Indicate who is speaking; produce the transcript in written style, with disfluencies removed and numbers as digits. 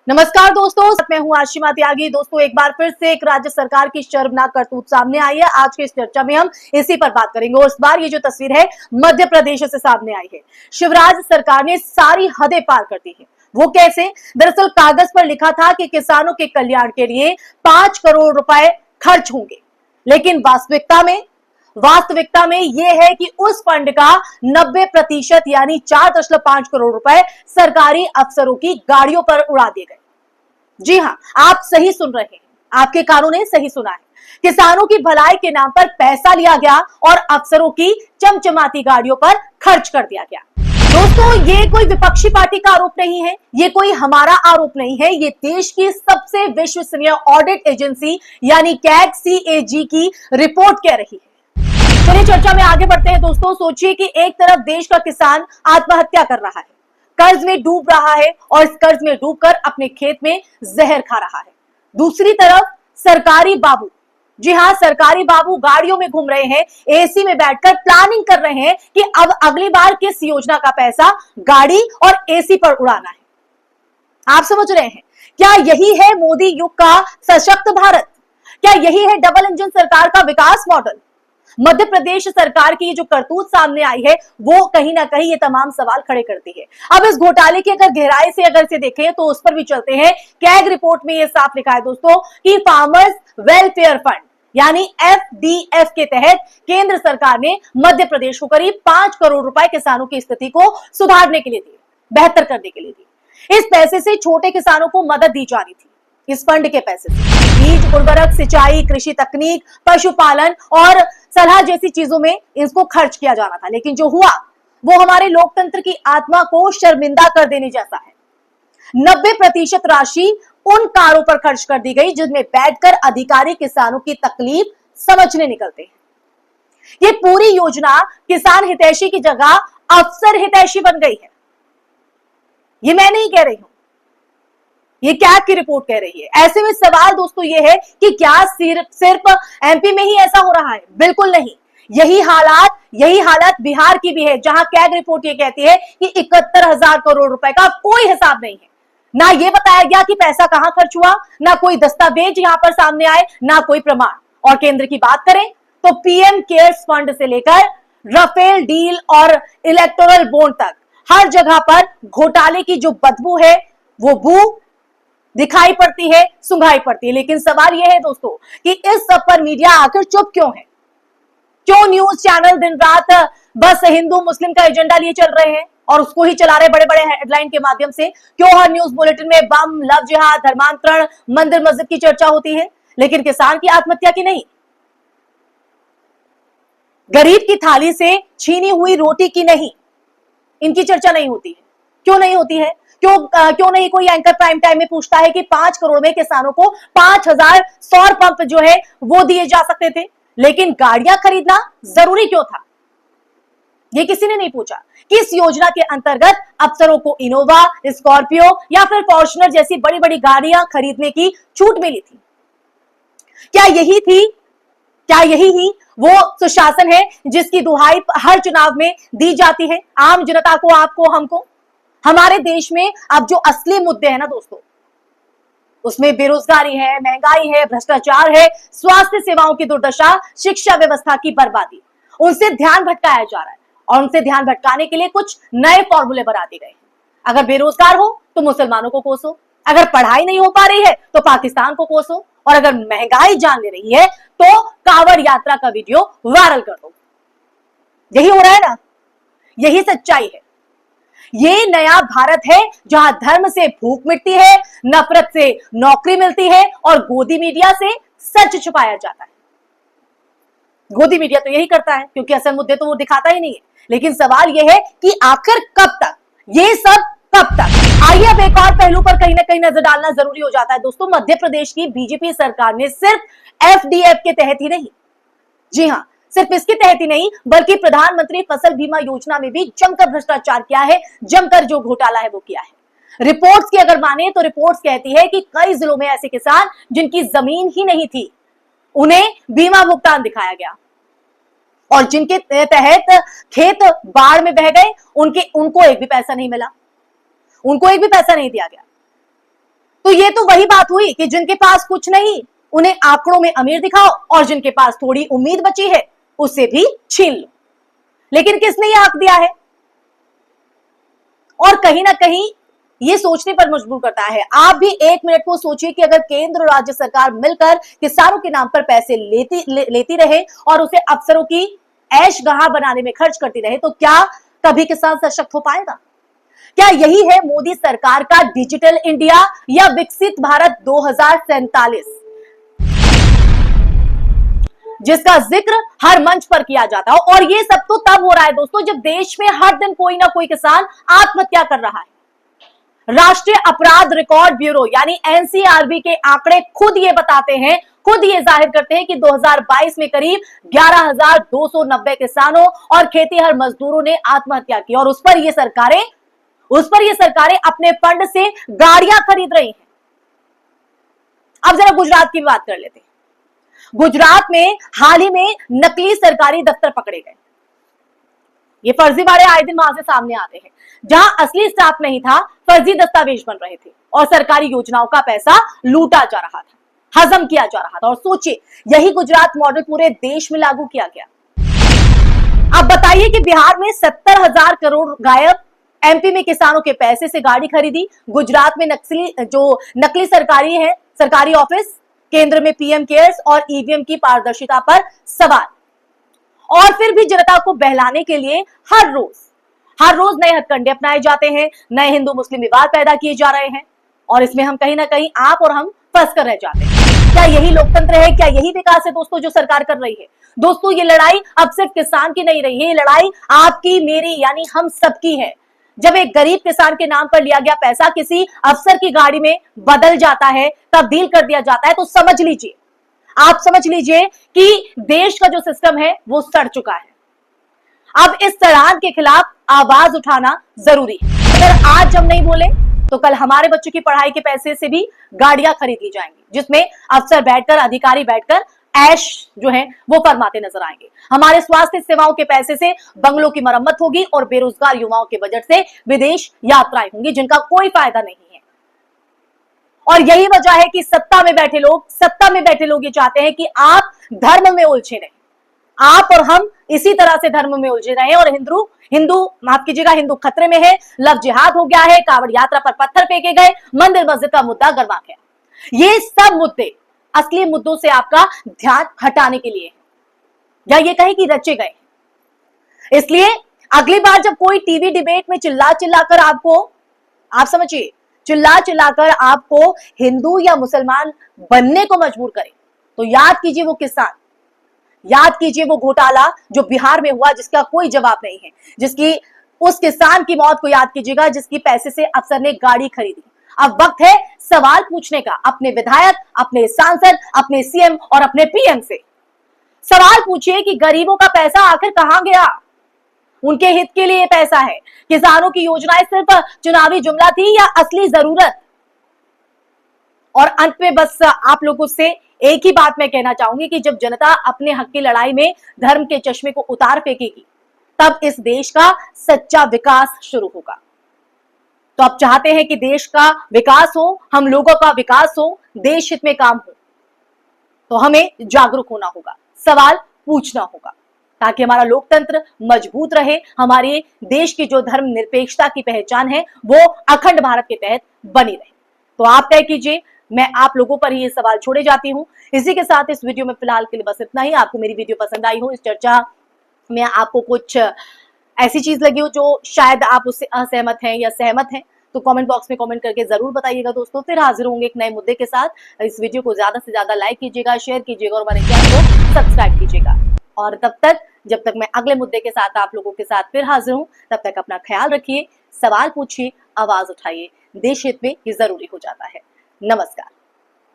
Speaker 1: नमस्कार दोस्तों, मैं हूं आशिमा त्यागी। दोस्तों, एक बार फिर से एक राज्य सरकार की शर्मनाक करतूत सामने आई है। आज की इस चर्चा में हम इसी पर बात करेंगे और इस बार ये जो तस्वीर है मध्य प्रदेश से सामने आई है। शिवराज सरकार ने सारी हदें पार कर दी है। वो कैसे? दरअसल कागज पर लिखा था कि किसानों के कल्याण के लिए 5 करोड़ रुपए खर्च होंगे, लेकिन वास्तविकता में यह है कि उस फंड का 90% यानी 4.5 करोड़ रुपए सरकारी अफसरों की गाड़ियों पर उड़ा दिए गए। जी हां, आप सही सुन रहे हैं, आपके कानों ने सही सुना है। किसानों की भलाई के नाम पर पैसा लिया गया और अफसरों की चमचमाती गाड़ियों पर खर्च कर दिया गया। दोस्तों, ये कोई विपक्षी पार्टी का आरोप नहीं है, ये कोई हमारा आरोप नहीं है, ये देश की सबसे विश्वसनीय ऑडिट एजेंसी यानी कैग CAG की रिपोर्ट कह रही है। चलिए चर्चा में आगे बढ़ते हैं। दोस्तों, सोचिए कि एक तरफ देश का किसान आत्महत्या कर रहा है, कर्ज में डूब रहा है और इस कर्ज में डूबकर अपने खेत में जहर खा रहा है। दूसरी तरफ सरकारी बाबू, जी हां, सरकारी बाबू गाड़ियों में घूम रहे हैं, AC में बैठकर प्लानिंग कर रहे हैं कि अब अगली बार किस योजना का पैसा गाड़ी और AC पर उड़ाना है। आप समझ रहे हैं? क्या यही है मोदी युग का सशक्त भारत? क्या यही है डबल इंजन सरकार का विकास मॉडल? मध्य प्रदेश सरकार की जो करतूत सामने आई है वो कहीं ना कहीं ये तमाम सवाल खड़े करती है। अब इस घोटाले की अगर गहराई से अगर इसे देखें तो उस पर भी चलते हैं। कैग रिपोर्ट में ये साफ लिखा है दोस्तों कि फार्मर्स वेलफेयर फंड यानी FDF के तहत केंद्र सरकार ने मध्य प्रदेश को करीब 5 करोड़ रुपए किसानों की स्थिति को सुधारने के लिए दिए, बेहतर करने के लिए दिए। इस पैसे से छोटे किसानों को मदद दी जानी थी। इस फंड के पैसे से बीज, उर्वरक, सिंचाई, कृषि तकनीक, पशुपालन और सलाह जैसी चीजों में इसको खर्च किया जाना था, लेकिन जो हुआ वो हमारे लोकतंत्र की आत्मा को शर्मिंदा कर देने जैसा है। 90% राशि उन कारों पर खर्च कर दी गई जिनमें बैठकर अधिकारी किसानों की तकलीफ समझने निकलते हैं। ये पूरी योजना किसान हितैषी की जगह अफसर हितैषी बन गई है। ये मैं नहीं कह रही हूं, ये कैग की रिपोर्ट कह रही है। ऐसे में सवाल दोस्तों ये है कि क्या सिर्फ MP में ही ऐसा हो रहा है? बिल्कुल नहीं। यही हालत बिहार की भी है, जहां कैग रिपोर्ट ये कहती है कि 71,000 करोड़ रुपए का कोई हिसाब नहीं है। ना ये बताया गया कि पैसा कहां खर्च हुआ, ना कोई दस्तावेज यहां पर सामने आए, ना कोई प्रमाण। और केंद्र की बात करें तो PM केयर्स फंड से लेकर राफेल डील और इलेक्टोरल बॉन्ड तक हर जगह पर घोटाले की जो बदबू है वो बू दिखाई पड़ती है, सुंघाई पड़ती है। लेकिन सवाल यह है दोस्तों कि इस सब पर मीडिया आखिर चुप क्यों है? क्यों न्यूज चैनल दिन रात बस हिंदू मुस्लिम का एजेंडा लिए चल रहे हैं और उसको ही चला रहे बड़े बड़े हेडलाइन के माध्यम से? क्यों हर न्यूज बुलेटिन में बम, लव जिहाद, धर्मांतरण, मंदिर मस्जिद की चर्चा होती है, लेकिन किसान की आत्महत्या की नहीं? गरीब की थाली से छीनी हुई रोटी की नहीं, इनकी चर्चा नहीं होती है। क्यों नहीं होती है? क्यों नहीं कोई एंकर प्राइम टाइम में पूछता है कि 5 करोड़ में किसानों को 5,000 सौर पंप जो है वो दिए जा सकते थे, लेकिन गाड़ियां खरीदना जरूरी क्यों था? ये किसी ने नहीं पूछा। किस योजना के अंतर्गत अफसरों को इनोवा, स्कॉर्पियो या फिर फॉर्च्यूनर जैसी बड़ी बड़ी गाड़ियां खरीदने की छूट मिली थी? क्या यही ही वो सुशासन है जिसकी दुहाई हर चुनाव में दी जाती है आम जनता को, आपको, हमको? हमारे देश में अब जो असली मुद्दे हैं ना दोस्तों, उसमें बेरोजगारी है, महंगाई है, भ्रष्टाचार है, स्वास्थ्य सेवाओं की दुर्दशा, शिक्षा व्यवस्था की बर्बादी, उनसे ध्यान भटकाया जा रहा है। और उनसे ध्यान भटकाने के लिए कुछ नए फॉर्मूले बना दिए गए। अगर बेरोजगार हो तो मुसलमानों को कोसो, अगर पढ़ाई नहीं हो पा रही है तो पाकिस्तान को कोसो, और अगर महंगाई जान ले रही है तो कांवड़ यात्रा का वीडियो वायरल कर दो। यही हो रहा है ना, यही सच्चाई है। ये नया भारत है जहां धर्म से भूख मिटती है, नफरत से नौकरी मिलती है और गोदी मीडिया से सच छुपाया जाता है। गोदी मीडिया तो यही करता है क्योंकि असल मुद्दे तो वो दिखाता ही नहीं है। लेकिन सवाल यह है कि आखिर कब तक ये सब, कब तक? आइए अब एक और पहलू पर कहीं ना कहीं नजर डालना जरूरी हो जाता है दोस्तों। मध्य प्रदेश की बीजेपी सरकार ने सिर्फ FDF के तहत ही नहीं, जी हां, सिर्फ इसके तहत ही नहीं बल्कि प्रधानमंत्री फसल बीमा योजना में भी जमकर भ्रष्टाचार किया है, जमकर जो घोटाला है वो किया है। रिपोर्ट्स की अगर माने तो रिपोर्ट्स कहती है कि कई जिलों में ऐसे किसान जिनकी जमीन ही नहीं थी, उन्हें बीमा भुगतान दिखाया गया और जिनके तहत खेत बाढ़ में बह गए, उनको एक भी पैसा नहीं मिला, उनको एक भी पैसा नहीं दिया गया। तो ये तो वही बात हुई कि जिनके पास कुछ नहीं उन्हें आंकड़ों में अमीर दिखाओ और जिनके पास थोड़ी उम्मीद बची है उसे भी छीन लो। लेकिन किसने यह हक दिया है? और कहीं ना कहीं ये सोचने पर मजबूर करता है। आप भी एक मिनट को सोचिए कि अगर केंद्र और राज्य सरकार मिलकर किसानों के नाम पर पैसे लेती रहे और उसे अफसरों की ऐश गहा बनाने में खर्च करती रहे तो क्या कभी किसान सशक्त हो पाएगा? क्या यही है मोदी सरकार का डिजिटल इंडिया या विकसित भारत 2047 जिसका जिक्र हर मंच पर किया जाता है? और ये सब तो तब हो रहा है दोस्तों जब देश में हर दिन कोई ना कोई किसान आत्महत्या कर रहा है। राष्ट्रीय अपराध रिकॉर्ड ब्यूरो यानी एनसीआरबी के आंकड़े खुद ये बताते हैं, खुद ये जाहिर करते हैं कि 2022 में करीब 11,290 किसानों और खेतीहर मजदूरों ने आत्महत्या की और उस पर ये सरकारें अपने फंड से गाड़ियां खरीद रही हैं। अब जरा गुजरात की बात कर लेते हैं। गुजरात में हाल ही में नकली सरकारी दफ्तर पकड़े गए। ये फर्जीवाड़े आए दिन वहां से सामने आते हैं जहां असली स्टाफ नहीं था, फर्जी दस्तावेज बन रहे थे और सरकारी योजनाओं का पैसा लूटा जा रहा था, हजम किया जा रहा था। और सोचिए यही गुजरात मॉडल पूरे देश में लागू किया गया। अब बताइए कि बिहार में 70,000 करोड़ गायब, एमपी में किसानों के पैसे से गाड़ी खरीदी, गुजरात में नकली सरकारी ऑफिस, केंद्र में पीएम केयर्स और ईवीएम की पारदर्शिता पर सवाल। और फिर भी जनता को बहलाने के लिए हर रोज नए हथकंडे अपनाए जाते हैं, नए हिंदू मुस्लिम विवाद पैदा किए जा रहे हैं और इसमें हम कहीं ना कहीं आप और हम फंस कर रह जाते हैं। क्या यही लोकतंत्र है? क्या यही विकास है दोस्तों जो सरकार कर रही है? दोस्तों ये लड़ाई अब सिर्फ किसान की नहीं रही है, ये लड़ाई आपकी मेरी यानी हम सबकी है। जब एक गरीब किसान के नाम पर लिया गया पैसा किसी अफसर की गाड़ी में बदल जाता है, तब्दील कर दिया जाता है, तो आप समझ लीजिए कि देश का जो सिस्टम है वो सड़ चुका है। अब इस सड़ान के खिलाफ आवाज उठाना जरूरी है। अगर आज हम नहीं बोले तो कल हमारे बच्चों की पढ़ाई के पैसे से भी गाड़ियां खरीद ली जाएंगी जिसमें अफसर बैठकर, अधिकारी बैठकर ऐश जो है वो फरमाते नजर आएंगे। हमारे स्वास्थ्य सेवाओं के पैसे से बंगलों की मरम्मत होगी और बेरोजगार युवाओं के बजट से विदेश यात्राएं होंगी जिनका कोई फायदा नहीं है। और यही वजह है कि सत्ता में बैठे लोग ये चाहते हैं कि आप धर्म में उलझे रहें, आप और हम इसी तरह से धर्म में उलझे रहे और हिंदू खतरे में है, लव जिहाद हो गया है, कांवड़ यात्रा पर पत्थर फेंके गए, मंदिर मस्जिद का मुद्दा गरमा गया। ये सब मुद्दे असली मुद्दों से आपका ध्यान हटाने के लिए है, या ये कहे कि रचे गए। इसलिए अगली बार जब कोई टीवी डिबेट में चिल्ला चिल्लाकर आपको हिंदू या मुसलमान बनने को मजबूर करे तो याद कीजिए वो किसान, याद कीजिए वो घोटाला जो बिहार में हुआ जिसका कोई जवाब नहीं है, उस किसान की मौत को याद कीजिएगा जिसकी पैसे से अफसर ने गाड़ी खरीदी। अब वक्त है सवाल पूछने का अपने विधायक, अपने सांसद, अपने सीएम और अपने पीएम से। सवाल पूछिए कि गरीबों का पैसा आखिर कहां गया? उनके हित के लिए पैसा है? किसानों की योजनाएं सिर्फ चुनावी जुमला थी या असली जरूरत? और अंत में बस आप लोगों से एक ही बात मैं कहना चाहूंगी कि जब जनता अपने हक की लड़ाई में धर्म के चश्मे को उतार फेंकेगी तब इस देश का सच्चा विकास शुरू होगा। तो आप चाहते हैं कि देश का विकास हो, हम लोगों का विकास हो, देश हित में काम हो, तो हमें जागरूक होना होगा, सवाल पूछना होगा ताकि हमारा लोकतंत्र मजबूत रहे, हमारे देश की जो धर्म निरपेक्षता की पहचान है वो अखंड भारत के तहत बनी रहे। तो आप तय कीजिए, मैं आप लोगों पर ही ये सवाल छोड़े जाती हूँ। इसी के साथ इस वीडियो में फिलहाल के लिए बस इतना ही। आपको मेरी वीडियो पसंद आई हो, इस चर्चा में आपको कुछ ऐसी चीज लगी हो जो शायद आप उससे असहमत हैं या सहमत हैं, तो कमेंट बॉक्स में कमेंट करके जरूर बताइएगा दोस्तों। फिर हाजिर होंगे एक नए मुद्दे के साथ। इस वीडियो को ज्यादा से ज्यादा लाइक कीजिएगा, शेयर कीजिएगा और हमारे चैनल को सब्सक्राइब कीजिएगा। और जब तक मैं अगले मुद्दे के साथ आप लोगों के साथ फिर हाजिर हूं, तब तक अपना ख्याल रखिए, सवाल पूछिए, आवाज उठाइए। देश हित में ये जरूरी हो जाता है। नमस्कार।